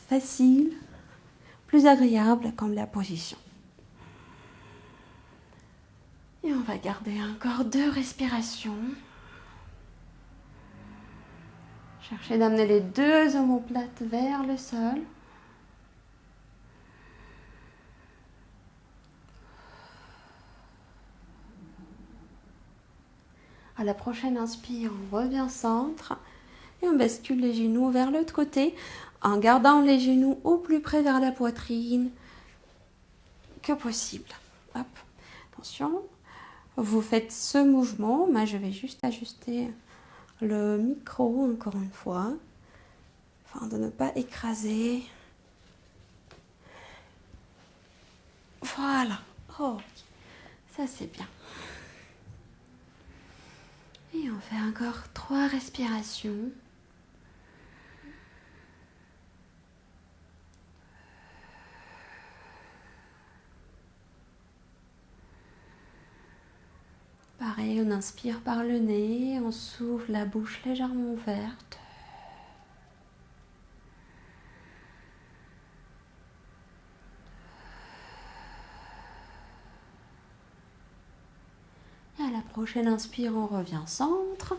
facile, plus agréable comme la position. Et on va garder encore 2 respirations. Cherchez d'amener les 2 omoplates vers le sol. À la prochaine inspire, on revient au centre et on bascule les genoux vers l'autre côté en gardant les genoux au plus près vers la poitrine que possible. Hop. Attention, vous faites ce mouvement, mais je vais juste ajuster le micro encore une fois afin de ne pas écraser. Voilà. Oh, ça c'est bien. Et on fait encore 3 respirations. Pareil, on inspire par le nez, on souffle la bouche légèrement ouverte. Et à la prochaine inspire, on revient au centre.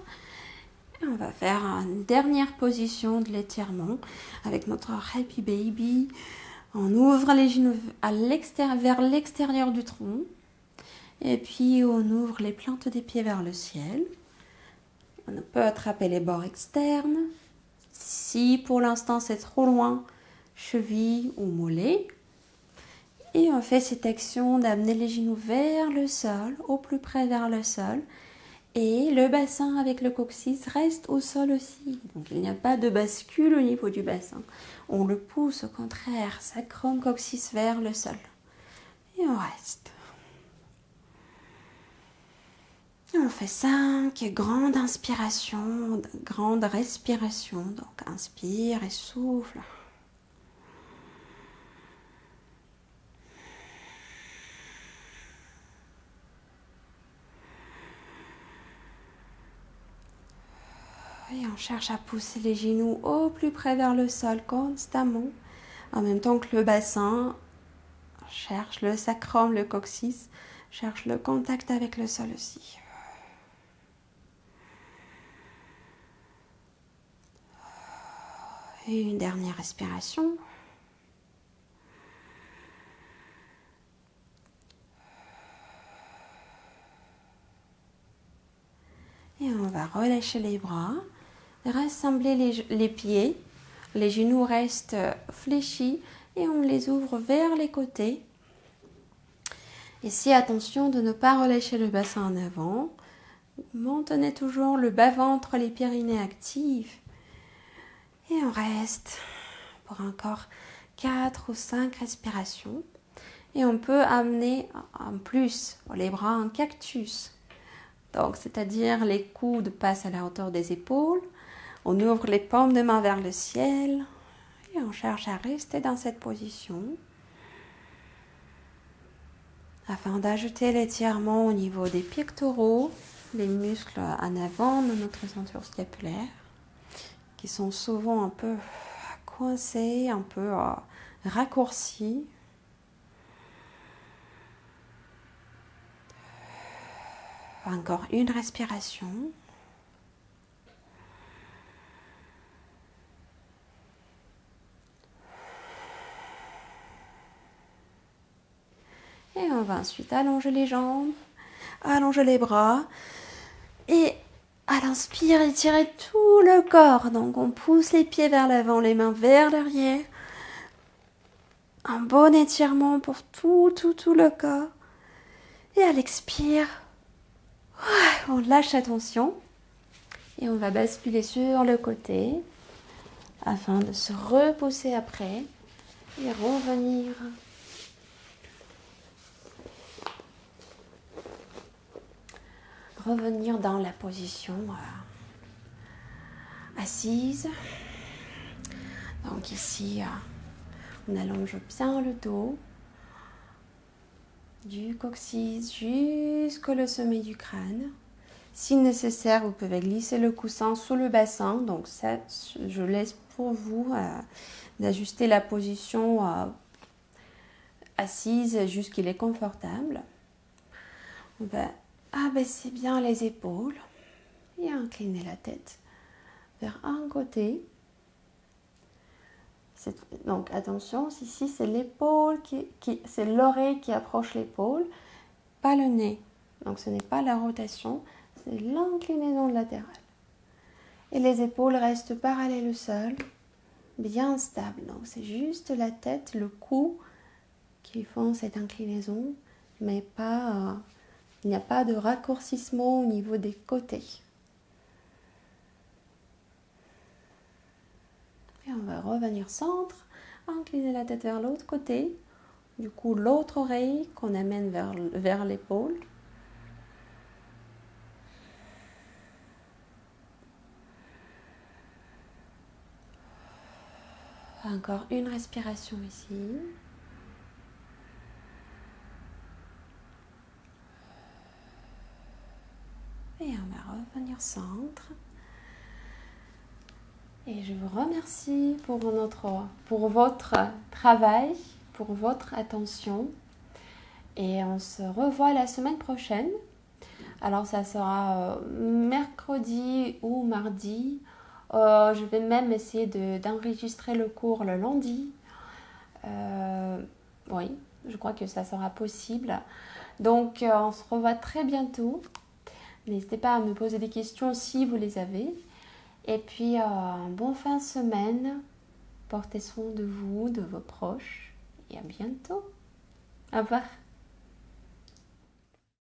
Et on va faire une dernière position de l'étirement avec notre Happy Baby. On ouvre les genoux vers l'extérieur du tronc. Et puis on ouvre les plantes des pieds vers le ciel. On peut attraper les bords externes. Si pour l'instant c'est trop loin, cheville ou mollet. Et on fait cette action d'amener les genoux vers le sol, au plus près vers le sol. Et le bassin avec le coccyx reste au sol aussi. Donc il n'y a pas de bascule au niveau du bassin. On le pousse au contraire, sacrum coccyx vers le sol. Et on reste. Et on fait 5 grandes inspirations, grandes respirations. Donc inspire et souffle. Et on cherche à pousser les genoux au plus près vers le sol constamment. En même temps que le bassin cherche le sacrum, le coccyx, cherche le contact avec le sol aussi. Et une dernière respiration. Et on va relâcher les bras, rassembler les pieds, les genoux restent fléchis et on les ouvre vers les côtés. Ici, attention de ne pas relâcher le bassin en avant. Maintenez toujours le bas-ventre, les périnées actifs. Et on reste pour encore 4 ou 5 respirations. Et on peut amener en plus les bras en cactus. Donc, c'est-à-dire les coudes passent à la hauteur des épaules. On ouvre les paumes de main vers le ciel. Et on cherche à rester dans cette position. Afin d'ajouter l'étirement au niveau des pectoraux, les muscles en avant de notre ceinture scapulaire, qui sont souvent un peu coincés, un peu raccourcis. Encore une respiration. Et on va ensuite allonger les jambes, allonger les bras. Et à l'inspire, étirer tout le corps. Donc on pousse les pieds vers l'avant, les mains vers l'arrière. Un bon étirement pour tout le corps. Et à l'expire, on lâche la tension. Et on va basculer sur le côté afin de se repousser après et revenir dans la position assise. Donc ici, on allonge bien le dos, du coccyx jusqu'au sommet du crâne. Si nécessaire, vous pouvez glisser le coussin sous le bassin. Donc ça, je laisse pour vous d'ajuster la position assise jusqu'il est confortable. On va abaisser bien les épaules et incliner la tête vers un côté. Donc attention, ici c'est l'épaule c'est l'oreille qui approche l'épaule, pas le nez. Donc ce n'est pas la rotation, c'est l'inclinaison latérale. Et les épaules restent parallèles au sol, bien stables. Donc c'est juste la tête, le cou qui font cette inclinaison, mais pas, il n'y a pas de raccourcissement au niveau des côtés. Et on va revenir centre, incliner la tête vers l'autre côté. Du coup, l'autre oreille qu'on amène vers l'épaule. Encore une respiration ici. Et on va revenir centre. Et je vous remercie pour votre travail, pour votre attention. Et on se revoit la semaine prochaine. Alors ça sera mercredi ou mardi. Je vais même essayer d'enregistrer le cours le lundi. Oui, je crois que ça sera possible. Donc on se revoit très bientôt. N'hésitez pas à me poser des questions si vous les avez. Et puis, bonne fin de semaine. Portez soin de vous, de vos proches. Et à bientôt. Au revoir.